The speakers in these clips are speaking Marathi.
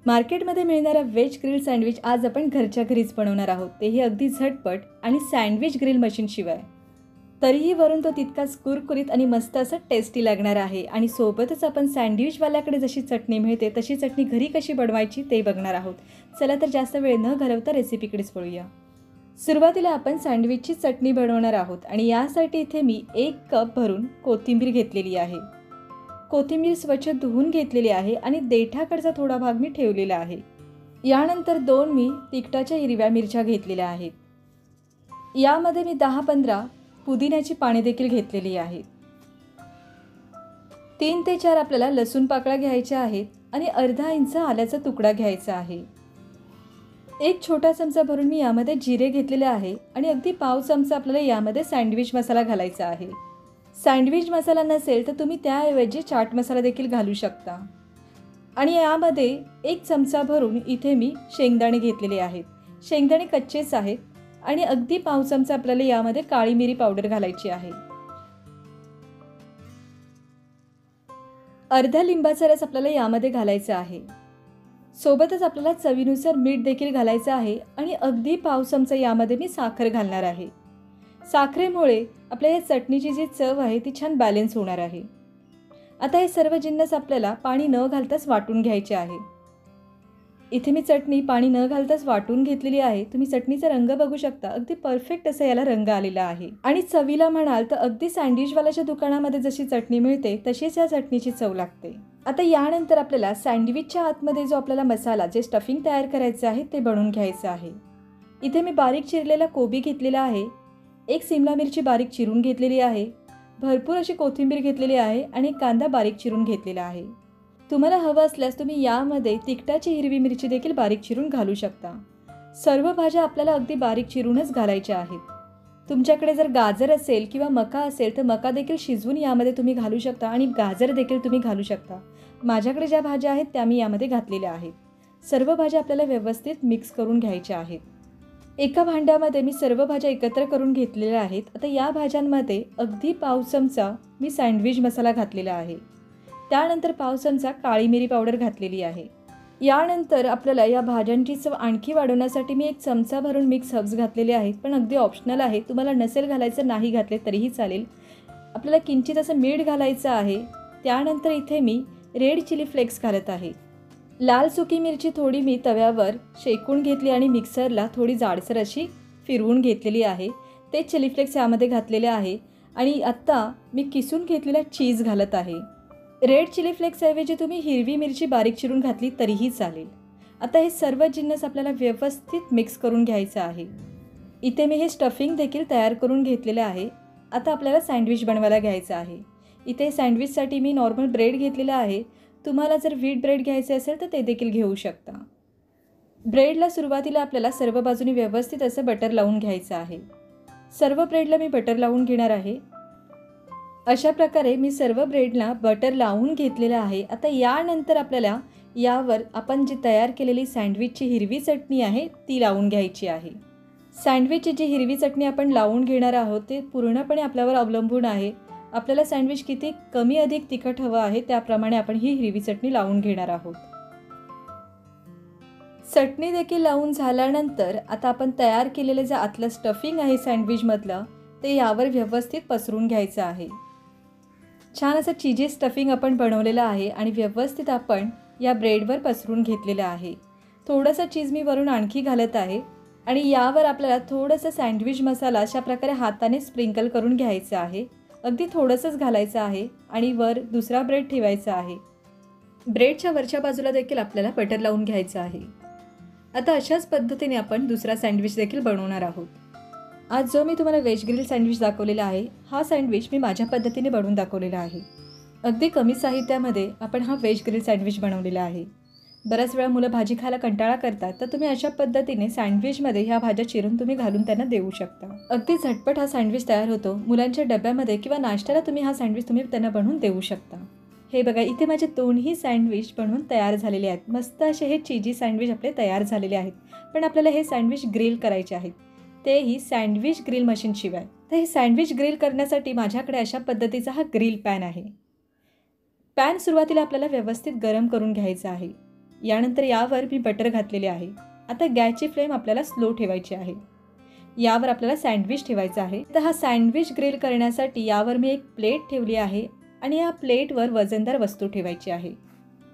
मार्केटमध्ये मिळणारा व्हेज ग्रिल सँडविच आज आपण घरच्या घरीच बनवणार आहोत, तेही अगदी झटपट आणि सँडविच ग्रिल मशीनशिवाय. तरीही वरून तो तितकाच कुरकुरीत आणि मस्त असं टेस्टी लागणार आहे. आणि सोबतच आपण सँडविचवाल्याकडे जशी चटणी मिळते तशी चटणी घरी कशी बनवायची ते बघणार आहोत. चला तर जास्त वेळ न घालवता रेसिपीकडेच वळूया. सुरुवातीला आपण सँडविचची चटणी बनवणार आहोत आणि यासाठी इथे मी 1 कप भरून कोथिंबीर घेतलेली आहे. कोथिंबीर स्वच्छ धुवून घेतलेली आहे आणि देठाकडचा थोडा भाग मी ठेवलेला आहे. यानंतर 2 मी तिखटाच्या हिरव्या मिरच्या घेतलेल्या आहेत. यामध्ये मी 10-15 पुदिन्याची पाने देखील घेतलेली आहेत. 3 ते 4 आपल्याला लसूण पाकळ्या घ्यायच्या आहेत आणि अर्धा इंच आल्याचा तुकडा घ्यायचा आहे. 1 छोटा चमचा भरून मी यामध्ये जिरे घेतलेले आहे आणि अगदी पाव चमचा आपल्याला यामध्ये सँडविच मसाला घालायचा आहे. सँडविच मसाला नसेल तर तुम्ही त्याऐवजी चाट मसाला देखील घालू शकता. आणि यामध्ये 1 चमचा भरून इथे मी शेंगदाणे घेतलेले आहेत. शेंगदाणे कच्चेच आहेत आणि अगदी पाव चमचा आपल्याला यामध्ये काळी मिरी पावडर घालायची आहे. अर्धा लिंबाचा रस आपल्याला यामध्ये घालायचा आहे. सोबतच आपल्याला चवीनुसार मीठ देखील घालायचं आहे आणि अगदी पाव चमचा यामध्ये मी साखर घालणार आहे. साखरेमुळे आपल्या या चटणीची जी चव आहे ती छान बॅलन्स होणार आहे. आता हे सर्व जिन्नस आपल्याला पाणी न घालताच वाटून घ्यायचे आहे. इथे मी चटणी पाणी न घालताच वाटून घेतलेली आहे. तुम्ही चटणीचा रंग बघू शकता, अगदी परफेक्ट असा याला रंग आलेला आहे. आणि चवीला म्हणाल तर अगदी सँडविचवाल्याच्या दुकानामध्ये जशी चटणी मिळते तशीच या चटणीची चव लागते. आता यानंतर आपल्याला सँडविचच्या आतमध्ये जो आपल्याला मसाला जे स्टफिंग तयार करायचं आहे ते बनवून घ्यायचं आहे. इथे मी बारीक चिरलेला कोबी घेतलेला आहे. 1 सिमला मिरची बारीक चिरून घेतलेली आहे. भरपूर अशी कोथिंबीर घेतलेली आहे आणि कांदा बारीक चिरून घेतलेला आहे. तुम्हाला हवं असल्यास तुम्ही यामध्ये तिखटाची हिरवी मिरची देखील बारीक चिरून घालू शकता. सर्व भाज्या आपल्याला अगदी बारीक चिरूनच घालायच्या आहेत. तुमच्याकडे जर गाजर असेल किंवा मका असेल तर मका देखील शिजवून यामध्ये तुम्ही घालू शकता आणि गाजर देखील तुम्ही घालू शकता. माझ्याकडे ज्या भाज्या आहेत त्या मी यामध्ये घातलेल्या आहेत. सर्व भाज्या आपल्याला व्यवस्थित मिक्स करून घ्यायच्या आहेत. एका भांड्यामध्ये मी सर्व भाज्या एकत्र करून घेतलेल्या आहेत. आता या भाज्यांमध्ये अगदी पाव चमचा मी सँडविच मसाला घातलेला आहे. त्यानंतर पाव चमचा काळी मिरी पावडर घातलेली आहे. यानंतर आपल्याला या भाज्यांची चव आणखी वाढवण्यासाठी मी 1 चमचा भरून मिक्स हर्ब्स घातलेले आहेत, पण अगदी ऑप्शनल आहे. तुम्हाला नसेल घालायचं नाही घातले तरीही चालेल. आपल्याला किंचित असं मीठ घालायचं आहे. त्यानंतर इथे मी रेड चिली फ्लेक्स घालत आहे. लाल सुकी मिरची थोडी मी तव्यावर शेकून घेतली आणि मिक्सरला थोडी जाडसर अशी फिरवून घेतलेली आहे. ते चिली फ्लेक्स यामध्ये घातलेले आहे आणि आत्ता मी किसून घेतलेला चीज घालत आहे. रेड चिली फ्लेक्सऐवजी तुम्ही हिरवी मिरची बारीक चिरून घातली तरीही चालेल. आता हे सर्व जिन्नस आपल्याला व्यवस्थित मिक्स करून घ्यायचं आहे. इथे मी हे स्टफिंग देखील तयार करून घेतलेलं आहे. आता आपल्याला सँडविच बनवायला घ्यायचं आहे. इथे सँडविचसाठी मी नॉर्मल ब्रेड घेतलेला आहे. तुम्हाला जर व्हीट ब्रेड घ्यायचे असेल तर ते देखील घेऊ शकता. ब्रेडला सुरुवातीला आपल्याला सर्व बाजूनी व्यवस्थित असं बटर लावून घ्यायचं आहे. सर्व ब्रेडला मी बटर लावून घेणार आहे. अशा प्रकारे मी सर्व ब्रेडला बटर लावून घेतलेलं आहे. आता यानंतर आपल्याला यावर आपण जी तयार केलेली सँडविचची हिरवी चटणी आहे ती लावून घ्यायची आहे. सँडविचची जी हिरवी चटणी आपण लावून घेणार आहोत ते पूर्णपणे आपल्यावर अवलंबून आहे. आपल्याला सँडविच किती कमी अधिक तिखट हवं आहे त्याप्रमाणे आपण ही हिरवी चटणी लावून घेणार आहोत. चटणी देखील लावून झाल्यानंतर आता आपण तयार केलेलं जे आतलं स्टफिंग आहे सँडविचमधलं ते यावर व्यवस्थित पसरून घ्यायचं आहे. छान असं चीजी स्टफिंग आपण बनवलेलं आहे आणि व्यवस्थित आपण या ब्रेडवर पसरून घेतलेलं आहे. थोडंसं चीज मी वरून आणखी घालत आहे आणि यावर आपल्याला थोडंसं सँडविच मसाला अशा प्रकारे हाताने स्प्रिंकल करून घ्यायचं आहे. अगदी थोडंसंच घालायचं आहे आणि वर दुसरा ब्रेड ठेवायचा आहे. ब्रेडच्या वरच्या बाजूला देखील आपल्याला बटर लावून घ्यायचं आहे. आता अशाच पद्धतीने आपण दुसरा सँडविच देखील बनवणार आहोत. आज जो मी तुम्हाला व्हेज ग्रिल सँडविच दाखवलेला आहे हा सँडविच मी माझ्या पद्धतीने बनवून दाखवलेला आहे. अगदी कमी साहित्यामध्ये आपण हा व्हेज ग्रिल सँडविच बनवलेला आहे. बऱ्याच वेळा मुलं भाजी खायला कंटाळा करतात तर तुम्ही अशा पद्धतीने सँडविचमध्ये ह्या भाज्या चिरून तुम्ही घालून त्यांना देऊ शकता. अगदी झटपट हा सँडविच तयार होतो. मुलांच्या डब्यामध्ये किंवा नाश्त्याला तुम्ही हा सँडविच तुम्ही त्यांना बनवून देऊ शकता. हे बघा इथे माझे 2ही सँडविच बनवून तयार झालेले आहेत. मस्त असे हे चीजी सँडविच आपले तयार झालेले आहेत. पण आपल्याला हे सँडविच ग्रिल करायचे आहेत, तेही सँडविच ग्रिल मशीनशिवाय. तर हे सँडविच ग्रिल करण्यासाठी माझ्याकडे अशा पद्धतीचा हा ग्रिल पॅन आहे. पॅन सुरुवातीला आपल्याला व्यवस्थित गरम करून घ्यायचा आहे. यानंतर यावर मी बटर घातलेले आहे. आता गॅसची फ्लेम आपल्याला स्लो ठेवायची आहे. यावर आपल्याला सँडविच ठेवायचा आहे. तर हा सँडविच ग्रिल करण्यासाठी यावर मी एक प्लेट ठेवली आहे आणि या प्लेटवर वजनदार वस्तू ठेवायची आहे.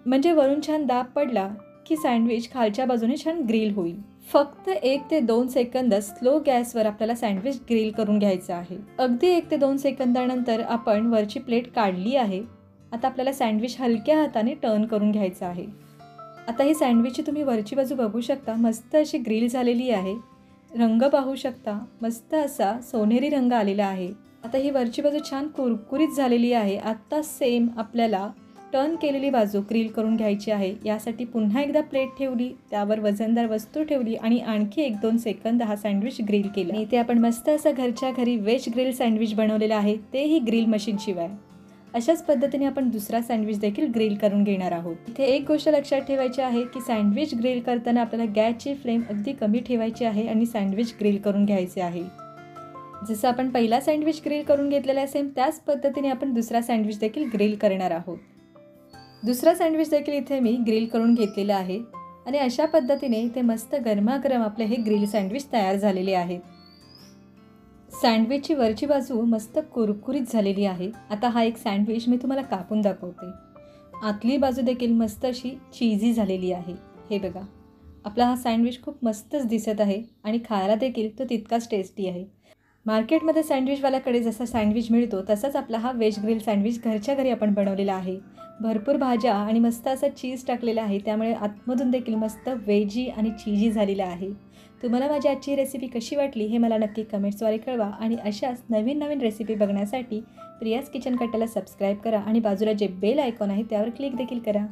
म्हणजे वरून छान दाब पडला की सँडविच खालच्या बाजूने छान ग्रिल होईल. फक्त 1 ते 2 सेकंद स्लो गॅसवर आपल्याला सँडविच ग्रिल करून घ्यायचं आहे. अगदी 1 ते 2 सेकंदानंतर आपण वरची प्लेट काढली आहे. आता आपल्याला सँडविच हलक्या हाताने टर्न करून घ्यायचं आहे. आता ही सँडविचची तुम्ही वरची बाजू बघू शकता, मस्त अशी ग्रिल झालेली आहे. रंग पाहू शकता, मस्त असा सोनेरी रंग आलेला आहे. आता ही वरची बाजू छान कुरकुरीत झालेली आहे. आता सेम आपल्याला टर्न केलेली बाजू ग्रिल करून घ्यायची आहे. यासाठी पुन्हा एकदा प्लेट ठेवली, त्यावर वजनदार वस्तू ठेवली आणि आणखी 1-2 सेकंद हा सँडविच ग्रिल केला. इथे आपण मस्त असं घरच्या घरी व्हेज ग्रिल सँडविच बनवलेलं आहे, तेही ग्रिल मशीनशिवाय. अशाच पद्धतीने आपण दुसरा सँडविच देखील ग्रिल करून घेणार आहोत. इथे एक गोष्ट लक्षात ठेवायची आहे की सँडविच ग्रिल करताना आपल्याला गॅसची फ्लेम अगदी कमी ठेवायची आहे आणि सँडविच ग्रिल करून घ्यायचे आहे. जसं आपण पहिला सँडविच ग्रिल करून घेतलेला सेम त्याच पद्धतीने आपण दुसरा सँडविच देखील ग्रिल करणार आहोत. दुसरा सँडविच देखील इथे मी ग्रिल करून घेतलेला आहे आणि अशा पद्धतीने इथे मस्त गरमागरम आपले हे ग्रिल सँडविच तयार झालेले आहेत. सँडविचची वरची बाजू मस्त कुरकुरीत झालेली आहे. आता हा एक सँडविच मी तुम्हाला कापून दाखवते. आतली बाजू देखील मस्त अशी चीझी झालेली आहे. हे बघा, आपला हा सँडविच खूप मस्तच दिसत आहे आणि खायला देखील तो तितकाच टेस्टी आहे. मार्केटमध्ये सँडविचवाल्याकडे जसा सँडविच मिळतो तसाच आपला हा व्हेज ग्रिल सँडविच घरच्या घरी आपण बनवलेला आहे. भरपूर भाज्या आणि मस्त असं चीज टाकलेलं आहे, त्यामुळे आतमधून देखील मस्त वेजी आणि चीजी झालेलं आहे. तुम्हाला माझी आजची रेसिपी कशी वाटली हे मला नक्की कमेंट्सद्वारे कळवा आणि अशाच नवीन नवीन रेसिपी बघण्यासाठी प्रियाज किचन कट्टाला सबस्क्राईब करा आणि बाजूला जे बेल आयकॉन आहे त्यावर क्लिक देखील करा.